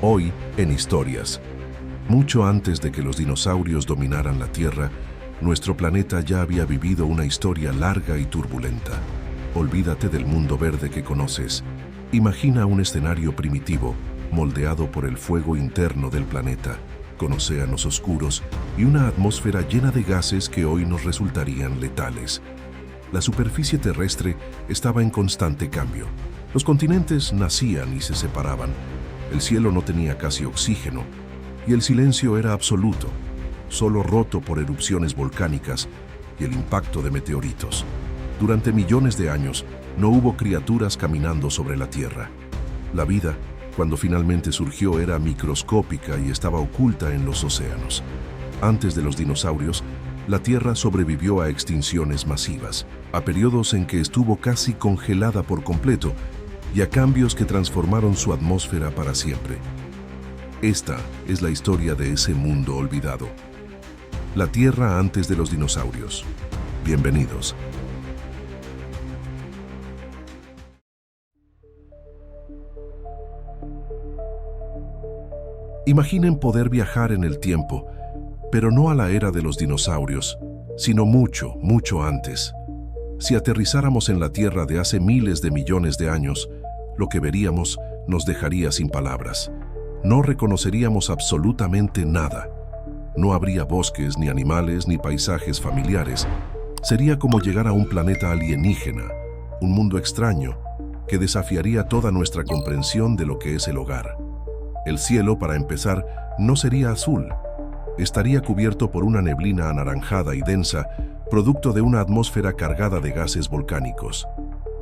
Hoy, en Historias. Mucho antes de que los dinosaurios dominaran la Tierra, nuestro planeta ya había vivido una historia larga y turbulenta. Olvídate del mundo verde que conoces. Imagina un escenario primitivo, moldeado por el fuego interno del planeta, con océanos oscuros y una atmósfera llena de gases que hoy nos resultarían letales. La superficie terrestre estaba en constante cambio. Los continentes nacían y se separaban. El cielo no tenía casi oxígeno y el silencio era absoluto, solo roto por erupciones volcánicas y el impacto de meteoritos. Durante millones de años no hubo criaturas caminando sobre la Tierra. La vida, cuando finalmente surgió, era microscópica y estaba oculta en los océanos. Antes de los dinosaurios, la Tierra sobrevivió a extinciones masivas, a periodos en que estuvo casi congelada por completo y a cambios que transformaron su atmósfera para siempre. Esta es la historia de ese mundo olvidado. La Tierra antes de los dinosaurios. Bienvenidos. Imaginen poder viajar en el tiempo, pero no a la era de los dinosaurios, sino mucho, mucho antes. Si aterrizáramos en la Tierra de hace miles de millones de años, lo que veríamos nos dejaría sin palabras. No reconoceríamos absolutamente nada. No habría bosques, ni animales, ni paisajes familiares. Sería como llegar a un planeta alienígena, un mundo extraño, que desafiaría toda nuestra comprensión de lo que es el hogar. El cielo, para empezar, no sería azul. Estaría cubierto por una neblina anaranjada y densa, producto de una atmósfera cargada de gases volcánicos.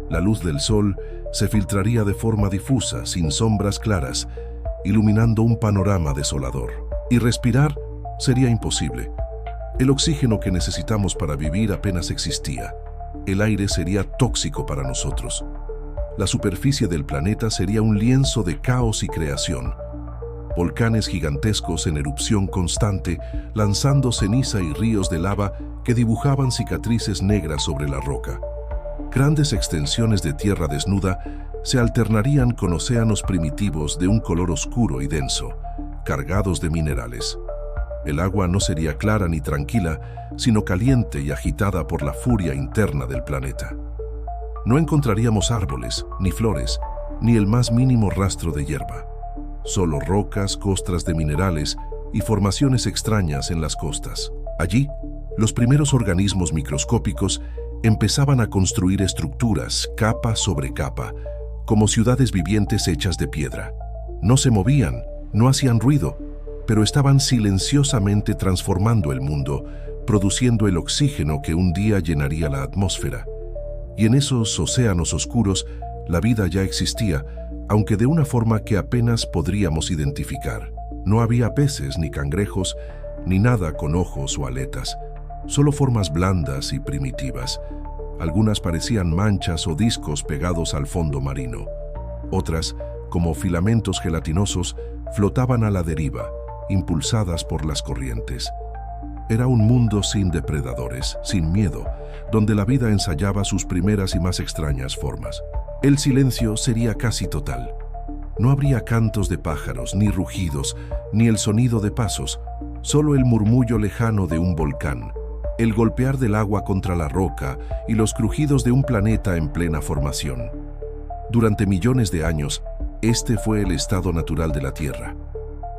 La luz del sol se filtraría de forma difusa, sin sombras claras, iluminando un panorama desolador. Y respirar sería imposible. El oxígeno que necesitamos para vivir apenas existía. El aire sería tóxico para nosotros. La superficie del planeta sería un lienzo de caos y creación. Volcanes gigantescos en erupción constante, lanzando ceniza y ríos de lava que dibujaban cicatrices negras sobre la roca. Grandes extensiones de tierra desnuda se alternarían con océanos primitivos de un color oscuro y denso, cargados de minerales. El agua no sería clara ni tranquila, sino caliente y agitada por la furia interna del planeta. No encontraríamos árboles, ni flores, ni el más mínimo rastro de hierba. Solo rocas, costras de minerales y formaciones extrañas en las costas. Allí, los primeros organismos microscópicos empezaban a construir estructuras, capa sobre capa, como ciudades vivientes hechas de piedra. No se movían, no hacían ruido, pero estaban silenciosamente transformando el mundo, produciendo el oxígeno que un día llenaría la atmósfera. Y en esos océanos oscuros, la vida ya existía, aunque de una forma que apenas podríamos identificar. No había peces ni cangrejos, ni nada con ojos o aletas, solo formas blandas y primitivas. Algunas parecían manchas o discos pegados al fondo marino. Otras, como filamentos gelatinosos, flotaban a la deriva, impulsadas por las corrientes. Era un mundo sin depredadores, sin miedo, donde la vida ensayaba sus primeras y más extrañas formas. El silencio sería casi total. No habría cantos de pájaros, ni rugidos, ni el sonido de pasos, solo el murmullo lejano de un volcán, el golpear del agua contra la roca y los crujidos de un planeta en plena formación. Durante millones de años, este fue el estado natural de la Tierra.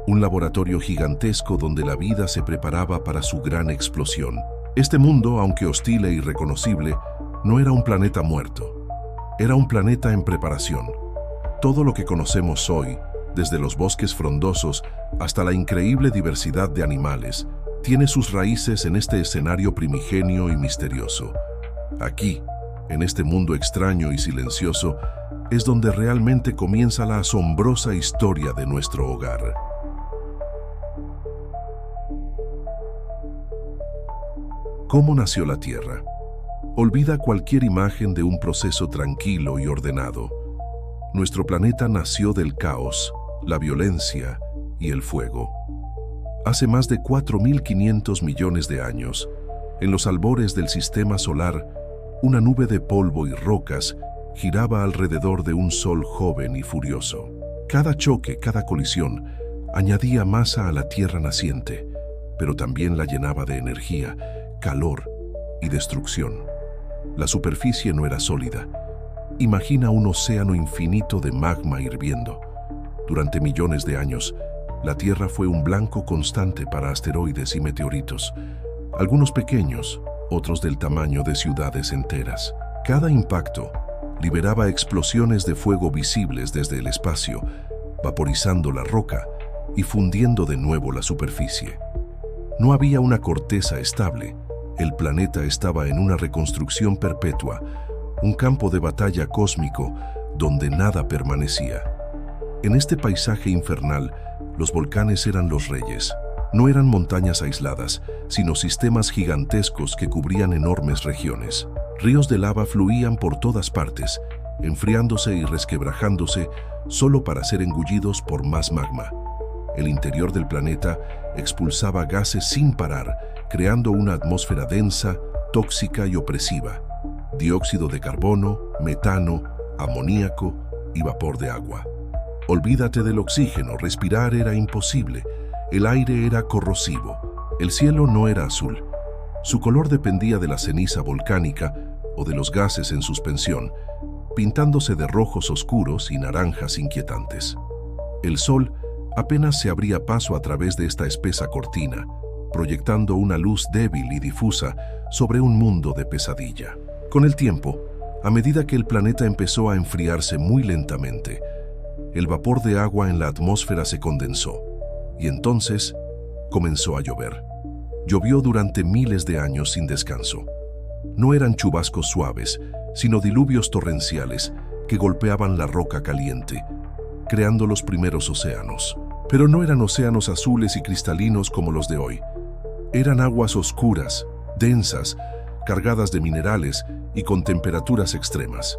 Un laboratorio gigantesco donde la vida se preparaba para su gran explosión. Este mundo, aunque hostil e irreconocible, no era un planeta muerto. Era un planeta en preparación. Todo lo que conocemos hoy, desde los bosques frondosos hasta la increíble diversidad de animales, tiene sus raíces en este escenario primigenio y misterioso. Aquí, en este mundo extraño y silencioso, es donde realmente comienza la asombrosa historia de nuestro hogar. ¿Cómo nació la Tierra? Olvida cualquier imagen de un proceso tranquilo y ordenado. Nuestro planeta nació del caos, la violencia y el fuego. Hace más de 4.500 millones de años, en los albores del sistema solar, una nube de polvo y rocas giraba alrededor de un sol joven y furioso. Cada choque, cada colisión, añadía masa a la tierra naciente, pero también la llenaba de energía, calor y destrucción. La superficie no era sólida. Imagina un océano infinito de magma hirviendo. Durante millones de años, la Tierra fue un blanco constante para asteroides y meteoritos, algunos pequeños, otros del tamaño de ciudades enteras. Cada impacto liberaba explosiones de fuego visibles desde el espacio, vaporizando la roca y fundiendo de nuevo la superficie. No había una corteza estable. El planeta estaba en una reconstrucción perpetua, un campo de batalla cósmico donde nada permanecía. En este paisaje infernal, los volcanes eran los reyes. No eran montañas aisladas, sino sistemas gigantescos que cubrían enormes regiones. Ríos de lava fluían por todas partes, enfriándose y resquebrajándose solo para ser engullidos por más magma. El interior del planeta expulsaba gases sin parar, creando una atmósfera densa, tóxica y opresiva. Dióxido de carbono, metano, amoníaco y vapor de agua. Olvídate del oxígeno, respirar era imposible. El aire era corrosivo. El cielo no era azul. Su color dependía de la ceniza volcánica o de los gases en suspensión, pintándose de rojos oscuros y naranjas inquietantes. El sol apenas se abría paso a través de esta espesa cortina, proyectando una luz débil y difusa sobre un mundo de pesadilla. Con el tiempo, a medida que el planeta empezó a enfriarse muy lentamente, el vapor de agua en la atmósfera se condensó y entonces comenzó a llover. Llovió durante miles de años sin descanso. No eran chubascos suaves, sino diluvios torrenciales que golpeaban la roca caliente, creando los primeros océanos. Pero no eran océanos azules y cristalinos como los de hoy. Eran aguas oscuras, densas, cargadas de minerales y con temperaturas extremas.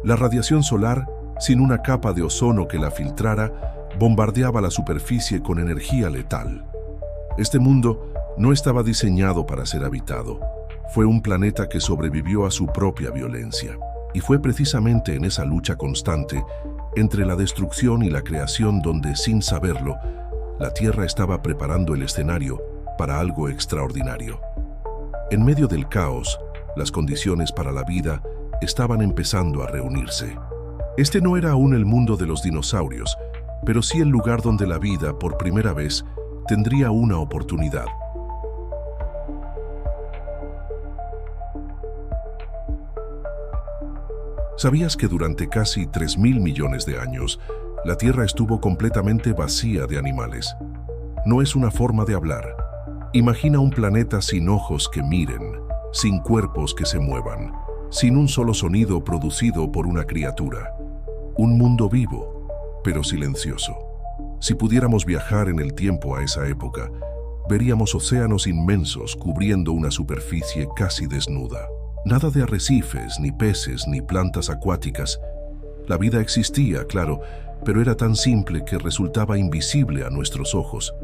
La radiación solar, sin una capa de ozono que la filtrara, bombardeaba la superficie con energía letal. Este mundo no estaba diseñado para ser habitado. Fue un planeta que sobrevivió a su propia violencia. Y fue precisamente en esa lucha constante entre la destrucción y la creación donde, sin saberlo, la Tierra estaba preparando el escenario para algo extraordinario. En medio del caos, las condiciones para la vida estaban empezando a reunirse. Este no era aún el mundo de los dinosaurios, pero sí el lugar donde la vida, por primera vez, tendría una oportunidad. ¿Sabías que durante casi 3.000 millones de años, la Tierra estuvo completamente vacía de animales? No es una forma de hablar. Imagina un planeta sin ojos que miren, sin cuerpos que se muevan, sin un solo sonido producido por una criatura. Un mundo vivo, pero silencioso. Si pudiéramos viajar en el tiempo a esa época, veríamos océanos inmensos cubriendo una superficie casi desnuda. Nada de arrecifes, ni peces, ni plantas acuáticas. La vida existía, claro, pero era tan simple que resultaba invisible a nuestros ojos.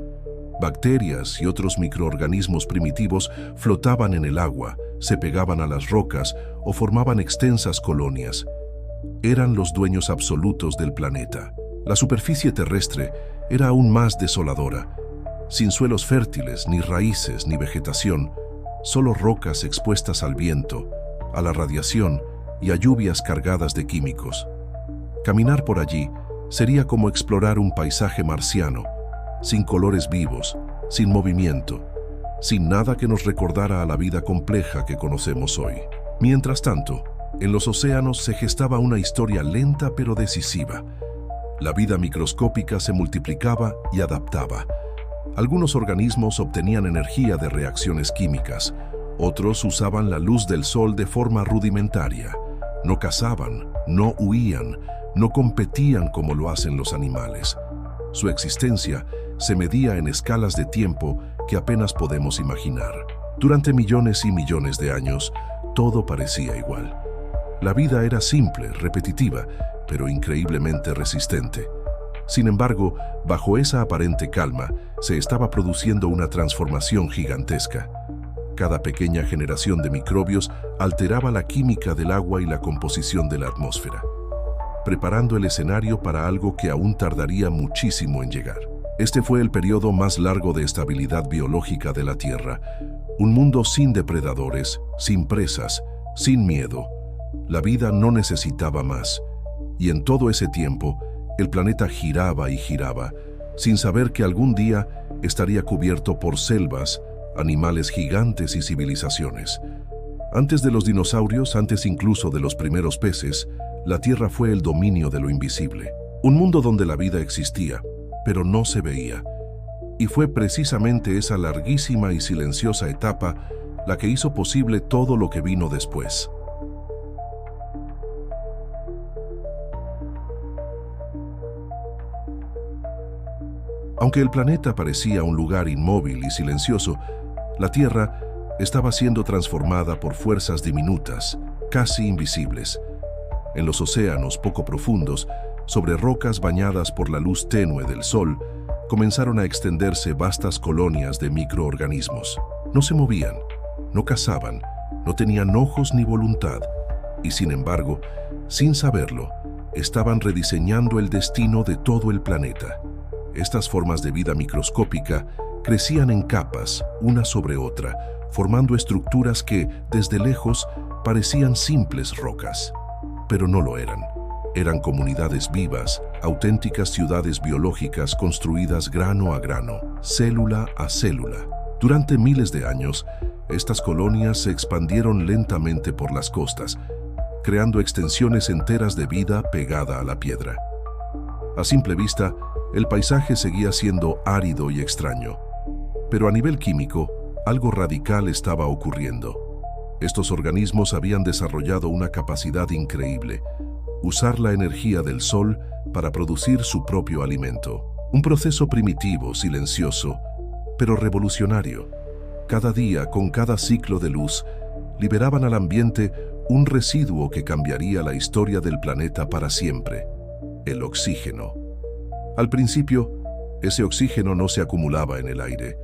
Bacterias y otros microorganismos primitivos flotaban en el agua, se pegaban a las rocas o formaban extensas colonias. Eran los dueños absolutos del planeta. La superficie terrestre era aún más desoladora, sin suelos fértiles, ni raíces, ni vegetación, solo rocas expuestas al viento, a la radiación y a lluvias cargadas de químicos. Caminar por allí sería como explorar un paisaje marciano, sin colores vivos, sin movimiento, sin nada que nos recordara a la vida compleja que conocemos hoy. Mientras tanto, en los océanos se gestaba una historia lenta pero decisiva. La vida microscópica se multiplicaba y adaptaba. Algunos organismos obtenían energía de reacciones químicas, otros usaban la luz del sol de forma rudimentaria. No cazaban, no huían, no competían como lo hacen los animales. Su existencia se medía en escalas de tiempo que apenas podemos imaginar. Durante millones y millones de años, todo parecía igual. La vida era simple, repetitiva, pero increíblemente resistente. Sin embargo, bajo esa aparente calma, se estaba produciendo una transformación gigantesca. Cada pequeña generación de microbios alteraba la química del agua y la composición de la atmósfera. preparando el escenario para algo que aún tardaría muchísimo en llegar. Este fue el periodo más largo de estabilidad biológica de la Tierra. Un mundo sin depredadores, sin presas, sin miedo. La vida no necesitaba más. Y en todo ese tiempo, el planeta giraba y giraba, sin saber que algún día estaría cubierto por selvas, animales gigantes y civilizaciones. Antes de los dinosaurios, antes incluso de los primeros peces, la Tierra fue el dominio de lo invisible. Un mundo donde la vida existía, pero no se veía. Y fue precisamente esa larguísima y silenciosa etapa la que hizo posible todo lo que vino después. Aunque el planeta parecía un lugar inmóvil y silencioso, la Tierra estaba siendo transformada por fuerzas diminutas, casi invisibles. En los océanos poco profundos, sobre rocas bañadas por la luz tenue del sol, comenzaron a extenderse vastas colonias de microorganismos. No se movían, no cazaban, no tenían ojos ni voluntad, y sin embargo, sin saberlo, estaban rediseñando el destino de todo el planeta. Estas formas de vida microscópica crecían en capas, una sobre otra, formando estructuras que, desde lejos, parecían simples rocas. Pero no lo eran. Eran comunidades vivas, auténticas ciudades biológicas construidas grano a grano, célula a célula. Durante miles de años, estas colonias se expandieron lentamente por las costas, creando extensiones enteras de vida pegada a la piedra. A simple vista, el paisaje seguía siendo árido y extraño. Pero a nivel químico, algo radical estaba ocurriendo. Estos organismos habían desarrollado una capacidad increíble: usar la energía del sol para producir su propio alimento. Un proceso primitivo, silencioso, pero revolucionario. Cada día, con cada ciclo de luz, liberaban al ambiente un residuo que cambiaría la historia del planeta para siempre: el oxígeno. Al principio, ese oxígeno no se acumulaba en el aire.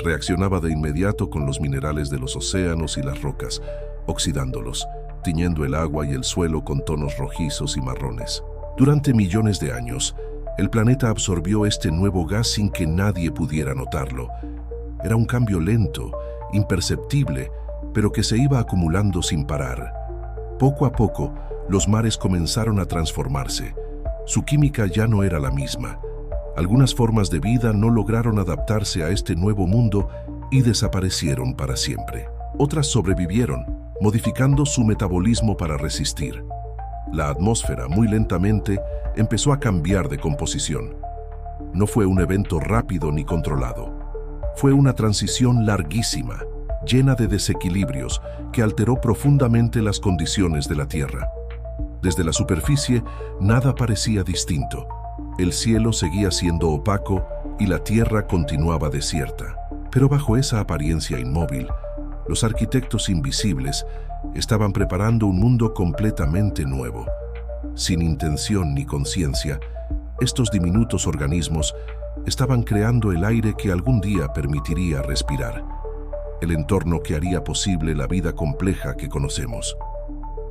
Reaccionaba de inmediato con los minerales de los océanos y las rocas, oxidándolos, tiñendo el agua y el suelo con tonos rojizos y marrones. Durante millones de años, el planeta absorbió este nuevo gas sin que nadie pudiera notarlo. Era un cambio lento, imperceptible, pero que se iba acumulando sin parar. Poco a poco, los mares comenzaron a transformarse. Su química ya no era la misma. Algunas formas de vida no lograron adaptarse a este nuevo mundo y desaparecieron para siempre. Otras sobrevivieron, modificando su metabolismo para resistir. La atmósfera, muy lentamente, empezó a cambiar de composición. No fue un evento rápido ni controlado. Fue una transición larguísima, llena de desequilibrios, que alteró profundamente las condiciones de la Tierra. Desde la superficie, nada parecía distinto. El cielo seguía siendo opaco y la tierra continuaba desierta. Pero bajo esa apariencia inmóvil, los arquitectos invisibles estaban preparando un mundo completamente nuevo. Sin intención ni conciencia, estos diminutos organismos estaban creando el aire que algún día permitiría respirar, el entorno que haría posible la vida compleja que conocemos.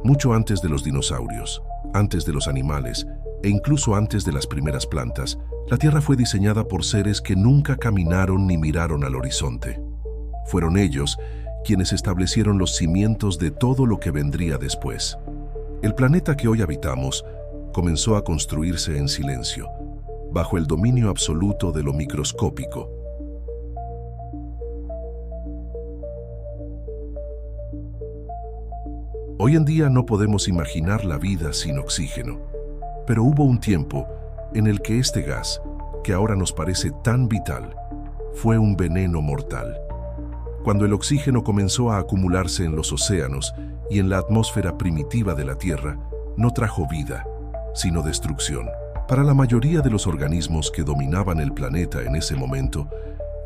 Mucho antes de los dinosaurios, antes de los animales e incluso antes de las primeras plantas, la Tierra fue diseñada por seres que nunca caminaron ni miraron al horizonte. Fueron ellos quienes establecieron los cimientos de todo lo que vendría después. El planeta que hoy habitamos comenzó a construirse en silencio, bajo el dominio absoluto de lo microscópico. Hoy en día no podemos imaginar la vida sin oxígeno, pero hubo un tiempo en el que este gas, que ahora nos parece tan vital, fue un veneno mortal. Cuando el oxígeno comenzó a acumularse en los océanos y en la atmósfera primitiva de la Tierra, no trajo vida, sino destrucción. Para la mayoría de los organismos que dominaban el planeta en ese momento,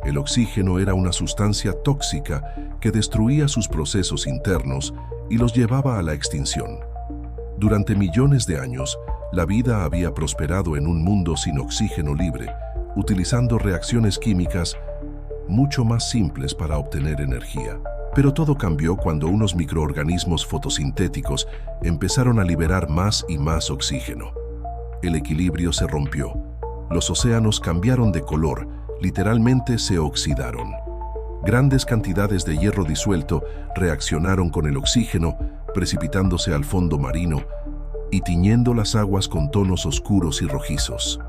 el oxígeno era una sustancia tóxica que destruía sus procesos internos y los llevaba a la extinción. Durante millones de años, la vida había prosperado en un mundo sin oxígeno libre, utilizando reacciones químicas mucho más simples para obtener energía. Pero todo cambió cuando unos microorganismos fotosintéticos empezaron a liberar más y más oxígeno. El equilibrio se rompió. Los océanos cambiaron de color, literalmente se oxidaron. Grandes cantidades de hierro disuelto reaccionaron con el oxígeno, precipitándose al fondo marino y tiñendo las aguas con tonos oscuros y rojizos.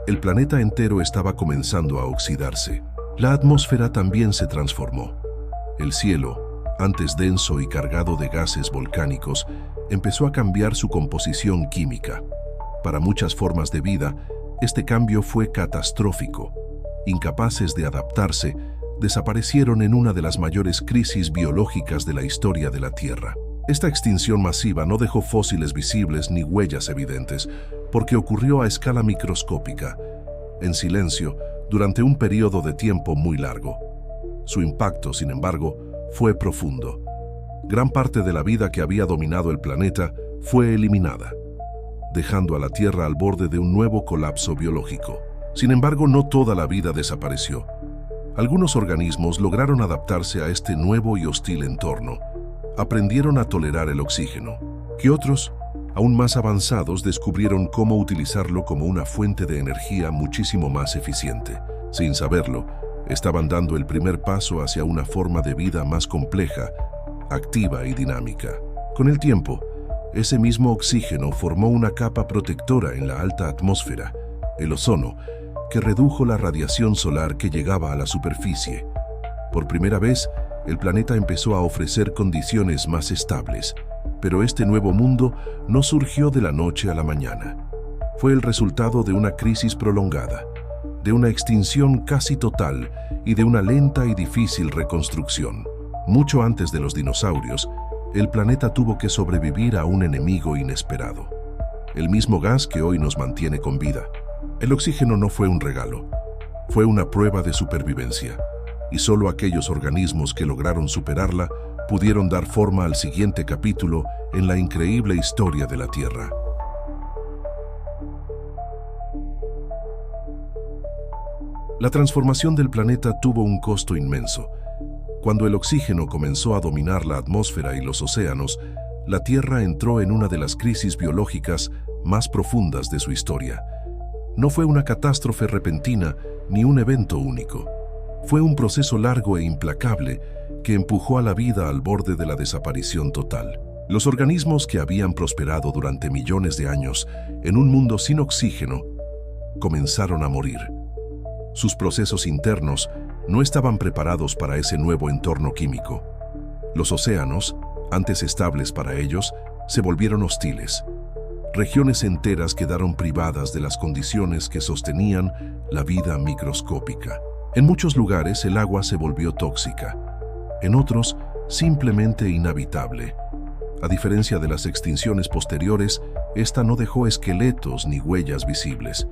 El planeta entero estaba comenzando a oxidarse. La atmósfera también se transformó. El cielo, antes denso y cargado de gases volcánicos, empezó a cambiar su composición química. Para muchas formas de vida, este cambio fue catastrófico. Incapaces de adaptarse, desaparecieron en una de las mayores crisis biológicas de la historia de la Tierra. Esta extinción masiva no dejó fósiles visibles ni huellas evidentes, porque ocurrió a escala microscópica, en silencio, durante un periodo de tiempo muy largo. Su impacto, sin embargo, fue profundo. Gran parte de la vida que había dominado el planeta fue eliminada, dejando a la Tierra al borde de un nuevo colapso biológico. Sin embargo, no toda la vida desapareció. Algunos organismos lograron adaptarse a este nuevo y hostil entorno. Aprendieron a tolerar el oxígeno, que otros, aún más avanzados, descubrieron cómo utilizarlo como una fuente de energía muchísimo más eficiente. Sin saberlo, estaban dando el primer paso hacia una forma de vida más compleja, activa y dinámica. Con el tiempo, ese mismo oxígeno formó una capa protectora en la alta atmósfera, el ozono, que redujo la radiación solar que llegaba a la superficie. Por primera vez, el planeta empezó a ofrecer condiciones más estables, pero este nuevo mundo no surgió de la noche a la mañana. Fue el resultado de una crisis prolongada, de una extinción casi total y de una lenta y difícil reconstrucción. Mucho antes de los dinosaurios, el planeta tuvo que sobrevivir a un enemigo inesperado, el mismo gas que hoy nos mantiene con vida. El oxígeno no fue un regalo, fue una prueba de supervivencia, y solo aquellos organismos que lograron superarla pudieron dar forma al siguiente capítulo en la increíble historia de la Tierra. La transformación del planeta tuvo un costo inmenso. Cuando el oxígeno comenzó a dominar la atmósfera y los océanos, la Tierra entró en una de las crisis biológicas más profundas de su historia. No fue una catástrofe repentina ni un evento único. Fue un proceso largo e implacable que empujó a la vida al borde de la desaparición total. Los organismos que habían prosperado durante millones de años en un mundo sin oxígeno comenzaron a morir. Sus procesos internos no estaban preparados para ese nuevo entorno químico. Los océanos, antes estables para ellos, se volvieron hostiles. Regiones enteras quedaron privadas de las condiciones que sostenían la vida microscópica. En muchos lugares el agua se volvió tóxica, en otros simplemente inhabitable. A diferencia de las extinciones posteriores, esta no dejó esqueletos ni huellas visibles.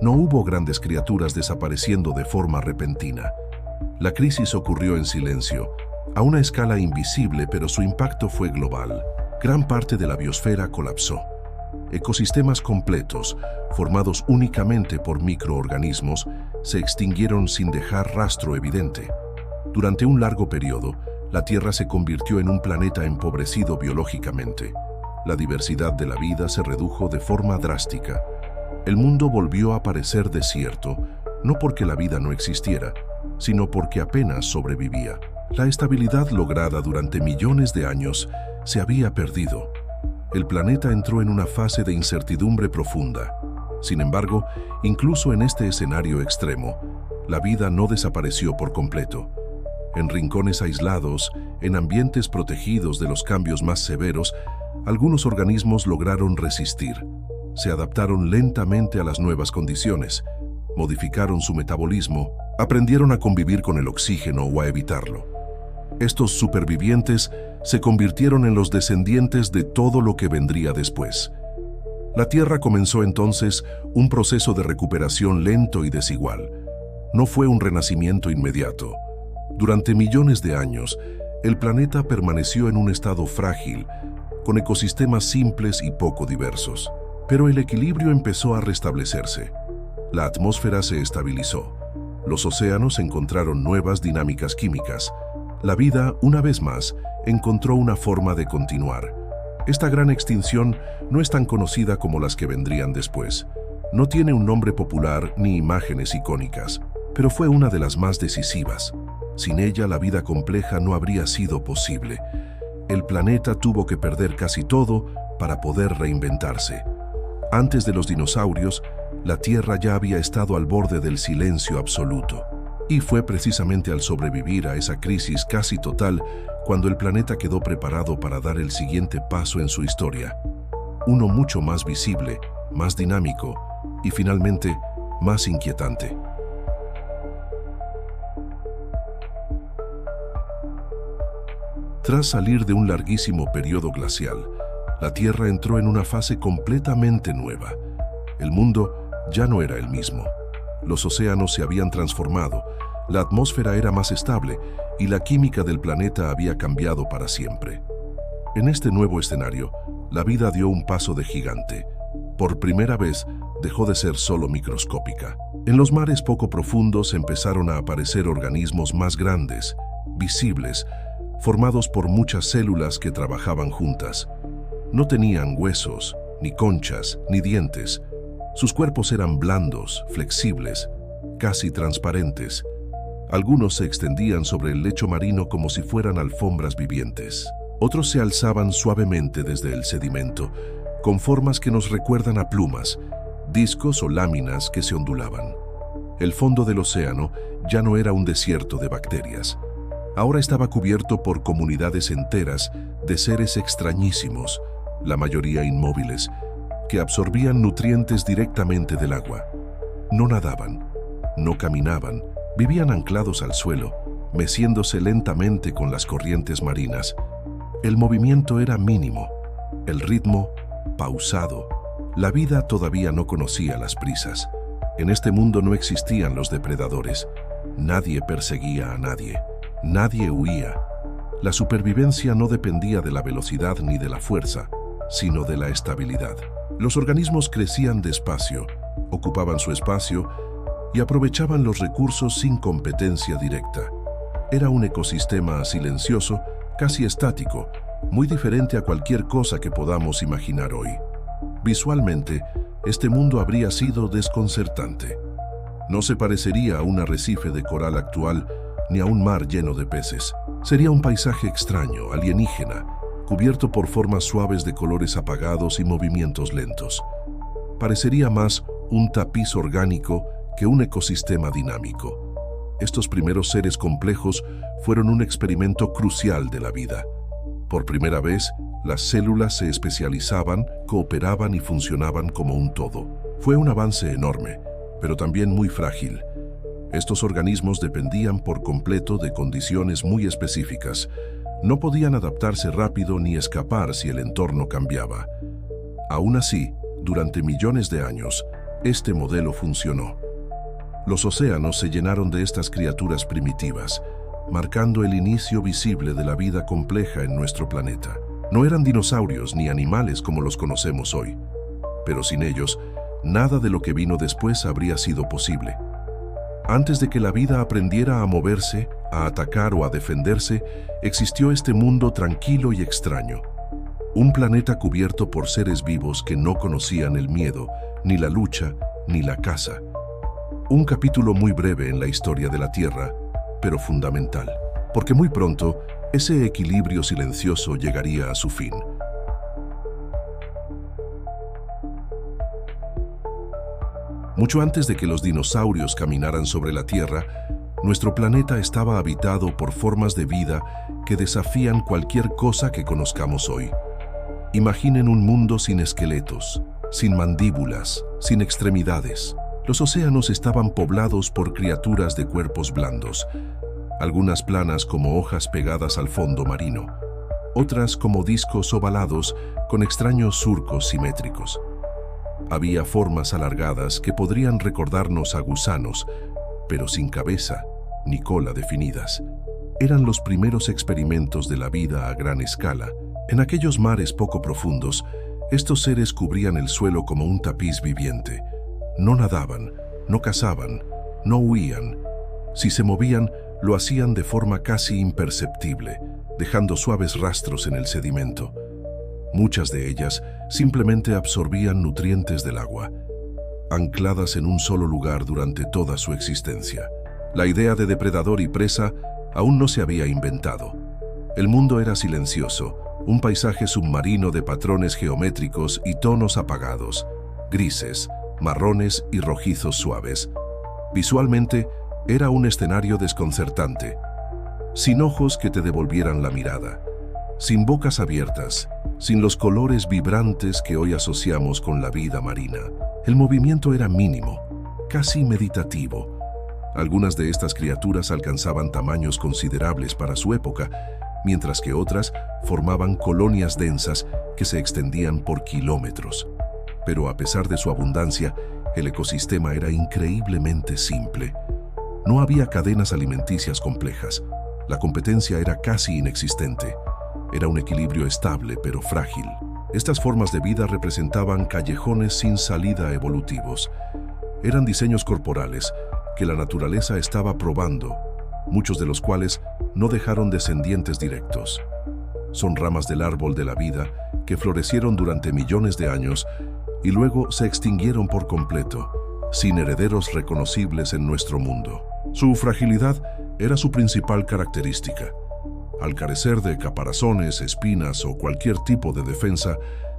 No hubo grandes criaturas desapareciendo de forma repentina. La crisis ocurrió en silencio, a una escala invisible, pero su impacto fue global. Gran parte de la biosfera colapsó. Ecosistemas completos, formados únicamente por microorganismos, se extinguieron sin dejar rastro evidente. Durante un largo periodo, la Tierra se convirtió en un planeta empobrecido biológicamente. La diversidad de la vida se redujo de forma drástica. El mundo volvió a parecer desierto, no porque la vida no existiera, sino porque apenas sobrevivía. La estabilidad lograda durante millones de años se había perdido. El planeta entró en una fase de incertidumbre profunda. Sin embargo, incluso en este escenario extremo, la vida no desapareció por completo. En rincones aislados, en ambientes protegidos de los cambios más severos, algunos organismos lograron resistir. Se adaptaron lentamente a las nuevas condiciones, modificaron su metabolismo, aprendieron a convivir con el oxígeno o a evitarlo. Estos supervivientes se convirtieron en los descendientes de todo lo que vendría después. La Tierra comenzó entonces un proceso de recuperación lento y desigual. No fue un renacimiento inmediato. Durante millones de años, el planeta permaneció en un estado frágil, con ecosistemas simples y poco diversos. Pero el equilibrio empezó a restablecerse. La atmósfera se estabilizó. Los océanos encontraron nuevas dinámicas químicas. La vida, una vez más, encontró una forma de continuar. Esta gran extinción no es tan conocida como las que vendrían después. No tiene un nombre popular ni imágenes icónicas, pero fue una de las más decisivas. Sin ella, la vida compleja no habría sido posible. El planeta tuvo que perder casi todo para poder reinventarse. Antes de los dinosaurios, la Tierra ya había estado al borde del silencio absoluto. Y fue precisamente al sobrevivir a esa crisis casi total cuando el planeta quedó preparado para dar el siguiente paso en su historia. Uno mucho más visible, más dinámico y finalmente más inquietante. Tras salir de un larguísimo periodo glacial, la Tierra entró en una fase completamente nueva. El mundo ya no era el mismo. Los océanos se habían transformado, la atmósfera era más estable y la química del planeta había cambiado para siempre. En este nuevo escenario, la vida dio un paso de gigante. Por primera vez, dejó de ser solo microscópica. En los mares poco profundos empezaron a aparecer organismos más grandes, visibles, formados por muchas células que trabajaban juntas. No tenían huesos, ni conchas, ni dientes. Sus cuerpos eran blandos, flexibles, casi transparentes. Algunos se extendían sobre el lecho marino como si fueran alfombras vivientes. Otros se alzaban suavemente desde el sedimento, con formas que nos recuerdan a plumas, discos o láminas que se ondulaban. El fondo del océano ya no era un desierto de bacterias. Ahora estaba cubierto por comunidades enteras de seres extrañísimos, la mayoría inmóviles, que absorbían nutrientes directamente del agua. No nadaban, no caminaban, vivían anclados al suelo, meciéndose lentamente con las corrientes marinas. El movimiento era mínimo, el ritmo pausado. La vida todavía no conocía las prisas. En este mundo no existían los depredadores. Nadie perseguía a nadie. Nadie huía. La supervivencia no dependía de la velocidad ni de la fuerza, sino de la estabilidad. Los organismos crecían despacio, ocupaban su espacio y aprovechaban los recursos sin competencia directa. Era un ecosistema silencioso, casi estático, muy diferente a cualquier cosa que podamos imaginar hoy. Visualmente, este mundo habría sido desconcertante. No se parecería a un arrecife de coral actual ni a un mar lleno de peces. Sería un paisaje extraño, alienígena, cubierto por formas suaves de colores apagados y movimientos lentos. Parecería más un tapiz orgánico que un ecosistema dinámico. Estos primeros seres complejos fueron un experimento crucial de la vida. Por primera vez, las células se especializaban, cooperaban y funcionaban como un todo. Fue un avance enorme, pero también muy frágil. Estos organismos dependían por completo de condiciones muy específicas. No podían adaptarse rápido ni escapar si el entorno cambiaba. Aún así, durante millones de años, este modelo funcionó. Los océanos se llenaron de estas criaturas primitivas, marcando el inicio visible de la vida compleja en nuestro planeta. No eran dinosaurios ni animales como los conocemos hoy, pero sin ellos, nada de lo que vino después habría sido posible. Antes de que la vida aprendiera a moverse, a atacar o a defenderse, existió este mundo tranquilo y extraño. Un planeta cubierto por seres vivos que no conocían el miedo, ni la lucha, ni la caza. Un capítulo muy breve en la historia de la Tierra, pero fundamental, porque muy pronto ese equilibrio silencioso llegaría a su fin. Mucho antes de que los dinosaurios caminaran sobre la Tierra, nuestro planeta estaba habitado por formas de vida que desafían cualquier cosa que conozcamos hoy. Imaginen un mundo sin esqueletos, sin mandíbulas, sin extremidades. Los océanos estaban poblados por criaturas de cuerpos blandos, algunas planas como hojas pegadas al fondo marino, otras como discos ovalados con extraños surcos simétricos. Había formas alargadas que podrían recordarnos a gusanos, pero sin cabeza ni cola definidas. Eran los primeros experimentos de la vida a gran escala. En aquellos mares poco profundos, estos seres cubrían el suelo como un tapiz viviente. No nadaban, no cazaban, no huían. Si se movían, lo hacían de forma casi imperceptible, dejando suaves rastros en el sedimento. Muchas de ellas simplemente absorbían nutrientes del agua, ancladas en un solo lugar durante toda su existencia. La idea de depredador y presa aún no se había inventado. El mundo era silencioso, un paisaje submarino de patrones geométricos y tonos apagados, grises, marrones y rojizos suaves. Visualmente, era un escenario desconcertante, sin ojos que te devolvieran la mirada, sin bocas abiertas, sin los colores vibrantes que hoy asociamos con la vida marina. El movimiento era mínimo, casi meditativo. Algunas de estas criaturas alcanzaban tamaños considerables para su época, mientras que otras formaban colonias densas que se extendían por kilómetros. Pero a pesar de su abundancia, el ecosistema era increíblemente simple. No había cadenas alimenticias complejas. La competencia era casi inexistente. Era un equilibrio estable pero frágil. Estas formas de vida representaban callejones sin salida evolutivos. Eran diseños corporales que la naturaleza estaba probando, muchos de los cuales no dejaron descendientes directos. Son ramas del árbol de la vida que florecieron durante millones de años y luego se extinguieron por completo, sin herederos reconocibles en nuestro mundo. Su fragilidad era su principal característica. Al carecer de caparazones, espinas o cualquier tipo de defensa,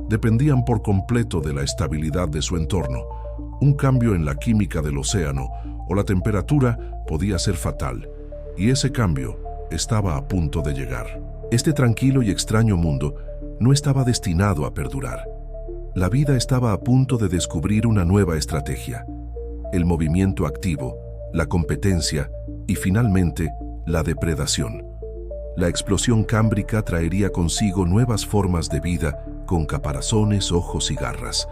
dependían por completo de la estabilidad de su entorno. Un cambio en la química del océano o la temperatura podía ser fatal, y ese cambio estaba a punto de llegar. Este tranquilo y extraño mundo no estaba destinado a perdurar. La vida estaba a punto de descubrir una nueva estrategia: el movimiento activo, la competencia y finalmente la depredación. La explosión cámbrica traería consigo nuevas formas de vida con caparazones, ojos y garras.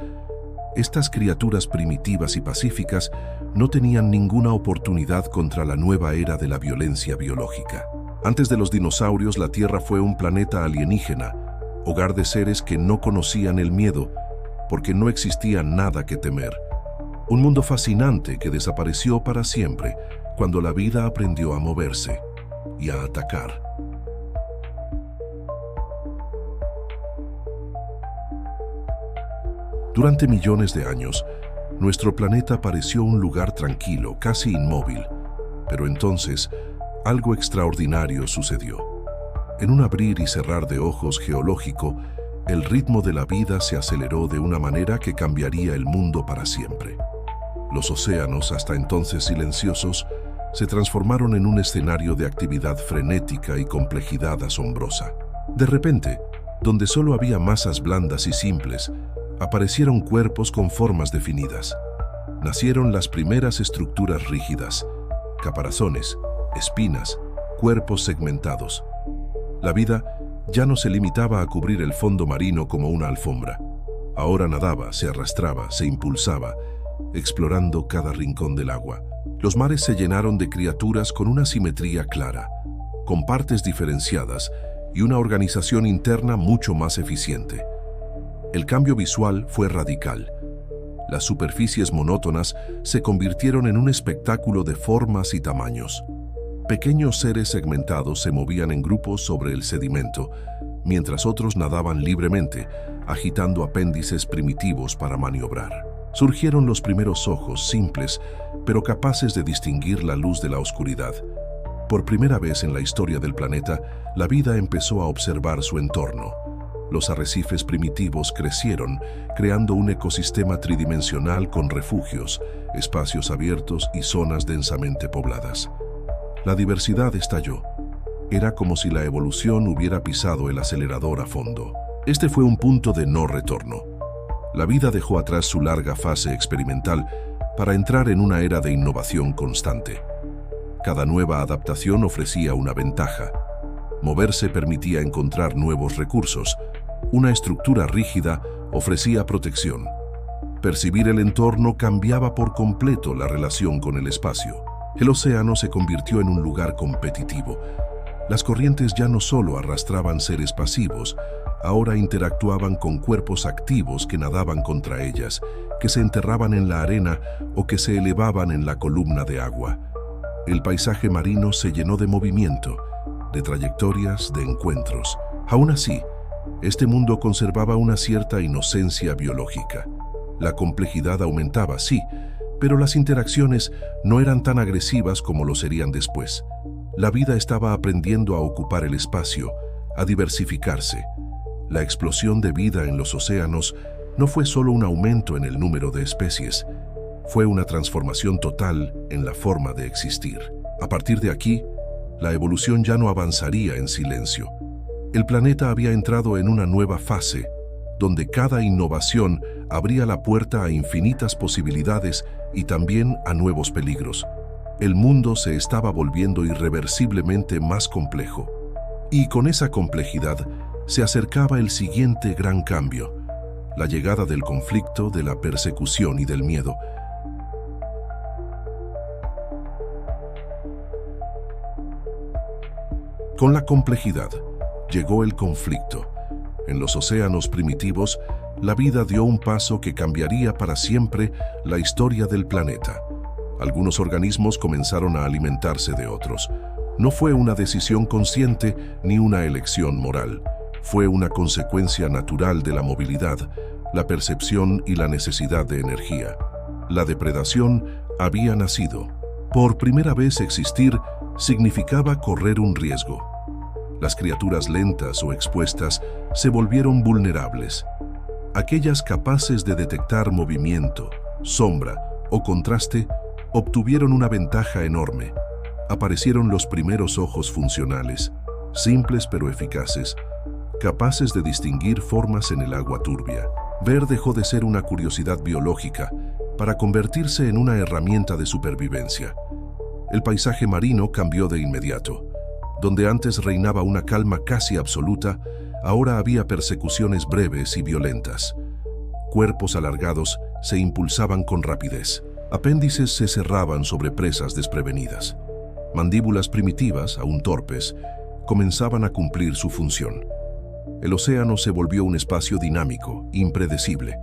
Estas criaturas primitivas y pacíficas no tenían ninguna oportunidad contra la nueva era de la violencia biológica. Antes de los dinosaurios, la Tierra fue un planeta alienígena, hogar de seres que no conocían el miedo, porque no existía nada que temer. Un mundo fascinante que desapareció para siempre cuando la vida aprendió a moverse y a atacar. Durante millones de años, nuestro planeta pareció un lugar tranquilo, casi inmóvil. Pero entonces, algo extraordinario sucedió. En un abrir y cerrar de ojos geológico, el ritmo de la vida se aceleró de una manera que cambiaría el mundo para siempre. Los océanos, hasta entonces silenciosos, se transformaron en un escenario de actividad frenética y complejidad asombrosa. De repente, donde solo había masas blandas y simples, aparecieron cuerpos con formas definidas. Nacieron las primeras estructuras rígidas, caparazones, espinas, cuerpos segmentados. La vida ya no se limitaba a cubrir el fondo marino como una alfombra. Ahora nadaba, se arrastraba, se impulsaba, explorando cada rincón del agua. Los mares se llenaron de criaturas con una simetría clara, con partes diferenciadas y una organización interna mucho más eficiente. El cambio visual fue radical. Las superficies monótonas se convirtieron en un espectáculo de formas y tamaños. Pequeños seres segmentados se movían en grupos sobre el sedimento, mientras otros nadaban libremente, agitando apéndices primitivos para maniobrar. Surgieron los primeros ojos simples, pero capaces de distinguir la luz de la oscuridad. Por primera vez en la historia del planeta, la vida empezó a observar su entorno. Los arrecifes primitivos crecieron, creando un ecosistema tridimensional con refugios, espacios abiertos y zonas densamente pobladas. La diversidad estalló. Era como si la evolución hubiera pisado el acelerador a fondo. Este fue un punto de no retorno. La vida dejó atrás su larga fase experimental para entrar en una era de innovación constante. Cada nueva adaptación ofrecía una ventaja. Moverse permitía encontrar nuevos recursos. Una estructura rígida ofrecía protección. Percibir el entorno cambiaba por completo la relación con el espacio. El océano se convirtió en un lugar competitivo. Las corrientes ya no solo arrastraban seres pasivos, ahora interactuaban con cuerpos activos que nadaban contra ellas, que se enterraban en la arena o que se elevaban en la columna de agua. El paisaje marino se llenó de movimiento, de trayectorias, de encuentros. Aún así, Este mundo conservaba una cierta inocencia biológica. La complejidad aumentaba, sí, pero las interacciones no eran tan agresivas como lo serían después. La vida estaba aprendiendo a ocupar el espacio, a diversificarse. La explosión de vida en los océanos no fue solo un aumento en el número de especies, fue una transformación total en la forma de existir. A partir de aquí, la evolución ya no avanzaría en silencio. El planeta había entrado en una nueva fase, donde cada innovación abría la puerta a infinitas posibilidades y también a nuevos peligros. El mundo se estaba volviendo irreversiblemente más complejo. Y con esa complejidad se acercaba el siguiente gran cambio: la llegada del conflicto, de la persecución y del miedo. Con la complejidad llegó el conflicto. En los océanos primitivos, la vida dio un paso que cambiaría para siempre la historia del planeta. Algunos organismos comenzaron a alimentarse de otros. No fue una decisión consciente ni una elección moral. Fue una consecuencia natural de la movilidad, la percepción y la necesidad de energía. La depredación había nacido. Por primera vez existir significaba correr un riesgo. Las criaturas lentas o expuestas se volvieron vulnerables. Aquellas capaces de detectar movimiento, sombra o contraste obtuvieron una ventaja enorme. Aparecieron los primeros ojos funcionales, simples pero eficaces, capaces de distinguir formas en el agua turbia. Ver dejó de ser una curiosidad biológica para convertirse en una herramienta de supervivencia. El paisaje marino cambió de inmediato. Donde antes reinaba una calma casi absoluta, ahora había persecuciones breves y violentas. Cuerpos alargados se impulsaban con rapidez. Apéndices se cerraban sobre presas desprevenidas. Mandíbulas primitivas, aún torpes, comenzaban a cumplir su función. El océano se volvió un espacio dinámico, impredecible.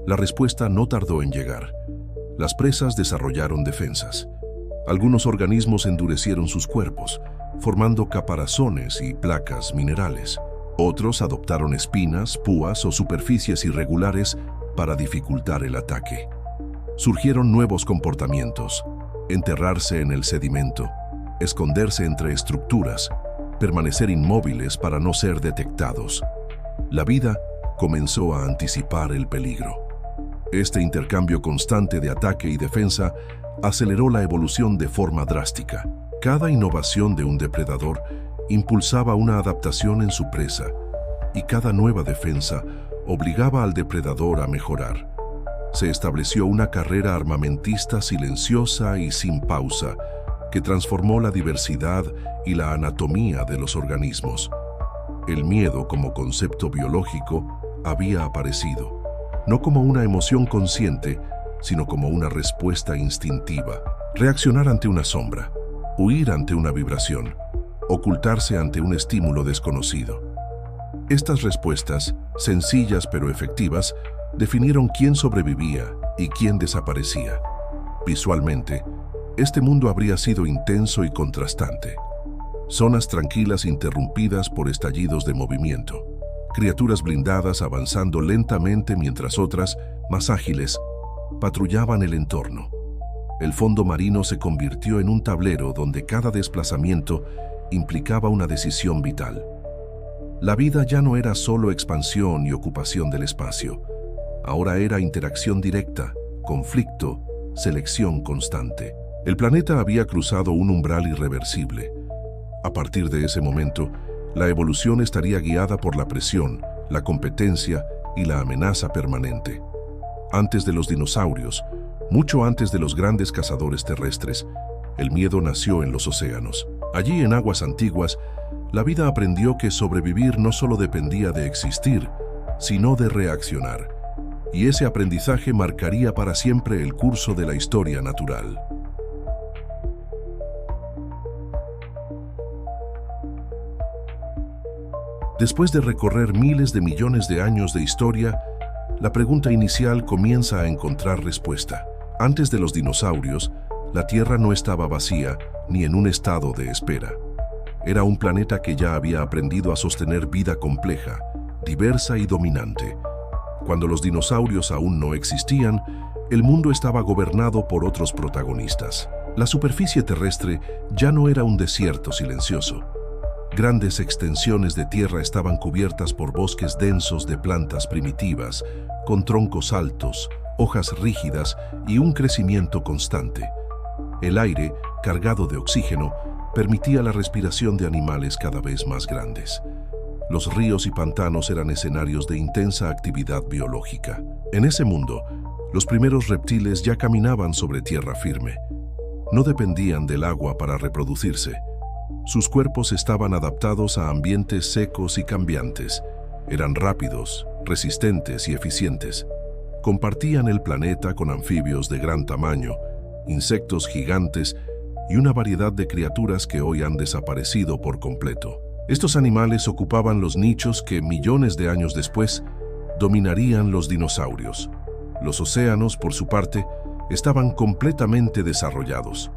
La respuesta no tardó en llegar. Las presas desarrollaron defensas. Algunos organismos endurecieron sus cuerpos, formando caparazones y placas minerales. Otros adoptaron espinas, púas o superficies irregulares para dificultar el ataque. Surgieron nuevos comportamientos: enterrarse en el sedimento, esconderse entre estructuras, permanecer inmóviles para no ser detectados. La vida comenzó a anticipar el peligro. Este intercambio constante de ataque y defensa aceleró la evolución de forma drástica. Cada innovación de un depredador impulsaba una adaptación en su presa, y cada nueva defensa obligaba al depredador a mejorar. Se estableció una carrera armamentista silenciosa y sin pausa, que transformó la diversidad y la anatomía de los organismos. El miedo como concepto biológico había aparecido, no como una emoción consciente, sino como una respuesta instintiva. Reaccionar ante una sombra, huir ante una vibración, ocultarse ante un estímulo desconocido. Estas respuestas, sencillas pero efectivas, definieron quién sobrevivía y quién desaparecía. Visualmente, este mundo habría sido intenso y contrastante. Zonas tranquilas interrumpidas por estallidos de movimiento. Criaturas blindadas avanzando lentamente mientras otras, más ágiles, patrullaban el entorno. El fondo marino se convirtió en un tablero donde cada desplazamiento implicaba una decisión vital. La vida ya no era solo expansión y ocupación del espacio. Ahora era interacción directa, conflicto, selección constante. El planeta había cruzado un umbral irreversible. A partir de ese momento, la evolución estaría guiada por la presión, la competencia y la amenaza permanente. Antes de los dinosaurios, mucho antes de los grandes cazadores terrestres, el miedo nació en los océanos. Allí, en aguas antiguas, la vida aprendió que sobrevivir no solo dependía de existir, sino de reaccionar. Y ese aprendizaje marcaría para siempre el curso de la historia natural. Después de recorrer miles de millones de años de historia, la pregunta inicial comienza a encontrar respuesta. Antes de los dinosaurios, la Tierra no estaba vacía ni en un estado de espera. Era un planeta que ya había aprendido a sostener vida compleja, diversa y dominante. Cuando los dinosaurios aún no existían, el mundo estaba gobernado por otros protagonistas. La superficie terrestre ya no era un desierto silencioso. Grandes extensiones de tierra estaban cubiertas por bosques densos de plantas primitivas, con troncos altos, hojas rígidas y un crecimiento constante. El aire, cargado de oxígeno, permitía la respiración de animales cada vez más grandes. Los ríos y pantanos eran escenarios de intensa actividad biológica. En ese mundo, los primeros reptiles ya caminaban sobre tierra firme. No dependían del agua para reproducirse. Sus cuerpos estaban adaptados a ambientes secos y cambiantes. Eran rápidos, resistentes y eficientes. Compartían el planeta con anfibios de gran tamaño, insectos gigantes y una variedad de criaturas que hoy han desaparecido por completo. Estos animales ocupaban los nichos que, millones de años después, dominarían los dinosaurios. Los océanos, por su parte, estaban completamente desarrollados.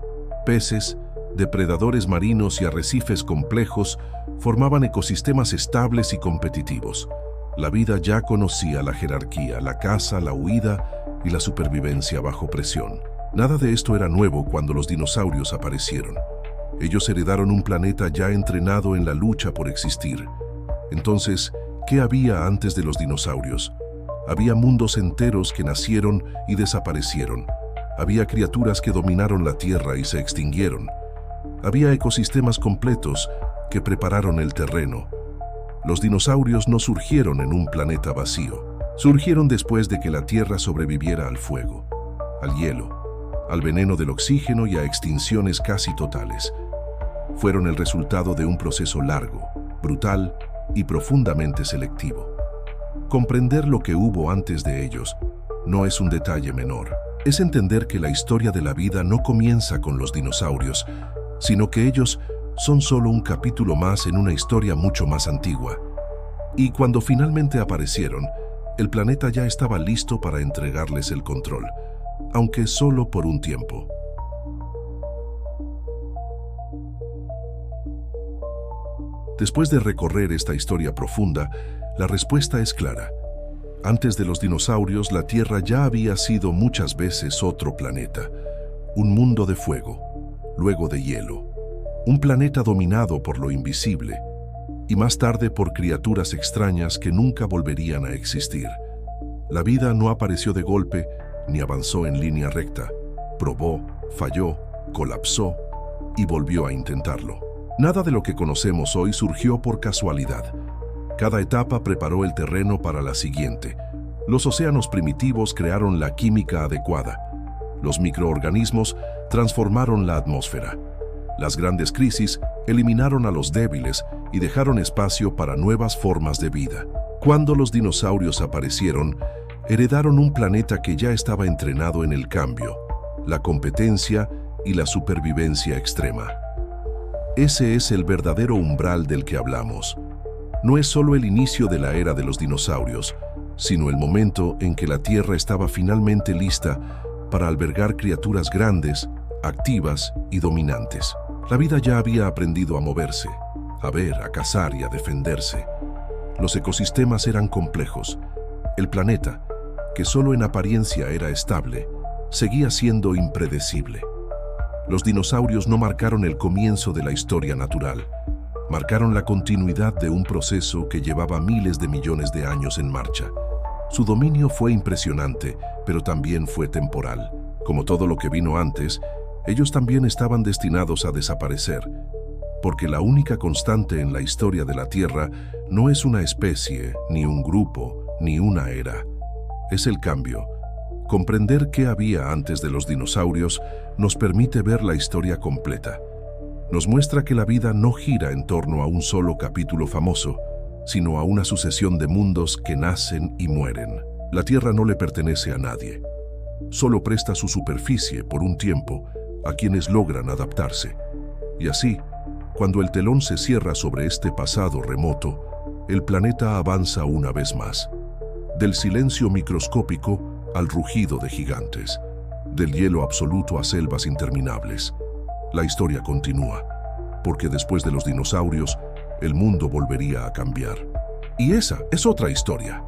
Peces, depredadores marinos y arrecifes complejos formaban ecosistemas estables y competitivos. La vida ya conocía la jerarquía, la caza, la huida y la supervivencia bajo presión. Nada de esto era nuevo cuando los dinosaurios aparecieron. Ellos heredaron un planeta ya entrenado en la lucha por existir. Entonces, ¿qué había antes de los dinosaurios? Había mundos enteros que nacieron y desaparecieron. Había criaturas que dominaron la Tierra y se extinguieron. Había ecosistemas completos que prepararon el terreno. Los dinosaurios no surgieron en un planeta vacío. Surgieron después de que la Tierra sobreviviera al fuego, al hielo, al veneno del oxígeno y a extinciones casi totales. Fueron el resultado de un proceso largo, brutal y profundamente selectivo. Comprender lo que hubo antes de ellos no es un detalle menor. Es entender que la historia de la vida no comienza con los dinosaurios, sino que ellos son solo un capítulo más en una historia mucho más antigua. Y cuando finalmente aparecieron, el planeta ya estaba listo para entregarles el control, aunque solo por un tiempo. Después de recorrer esta historia profunda, la respuesta es clara. Antes de los dinosaurios, la Tierra ya había sido muchas veces otro planeta, un mundo de fuego, luego de hielo, un planeta dominado por lo invisible, y más tarde por criaturas extrañas que nunca volverían a existir. La vida no apareció de golpe ni avanzó en línea recta. Probó, falló, colapsó y volvió a intentarlo. Nada de lo que conocemos hoy surgió por casualidad. Cada etapa preparó el terreno para la siguiente. Los océanos primitivos crearon la química adecuada. Los microorganismos transformaron la atmósfera. Las grandes crisis eliminaron a los débiles y dejaron espacio para nuevas formas de vida. Cuando los dinosaurios aparecieron, heredaron un planeta que ya estaba entrenado en el cambio, la competencia y la supervivencia extrema. Ese es el verdadero umbral del que hablamos. No es solo el inicio de la era de los dinosaurios, sino el momento en que la Tierra estaba finalmente lista para albergar criaturas grandes, activas y dominantes. La vida ya había aprendido a moverse, a ver, a cazar y a defenderse. Los ecosistemas eran complejos. El planeta, que solo en apariencia era estable, seguía siendo impredecible. Los dinosaurios no marcaron el comienzo de la historia natural, marcaron la continuidad de un proceso que llevaba miles de millones de años en marcha. Su dominio fue impresionante, pero también fue temporal. Como todo lo que vino antes, ellos también estaban destinados a desaparecer, porque la única constante en la historia de la Tierra no es una especie, ni un grupo, ni una era. Es el cambio. Comprender qué había antes de los dinosaurios nos permite ver la historia completa. Nos muestra que la vida no gira en torno a un solo capítulo famoso, sino a una sucesión de mundos que nacen y mueren. La Tierra no le pertenece a nadie. Solo presta su superficie por un tiempo a quienes logran adaptarse. Y así, cuando el telón se cierra sobre este pasado remoto, el planeta avanza una vez más. Del silencio microscópico al rugido de gigantes, del hielo absoluto a selvas interminables. La historia continúa, porque después de los dinosaurios, el mundo volvería a cambiar. Y esa es otra historia.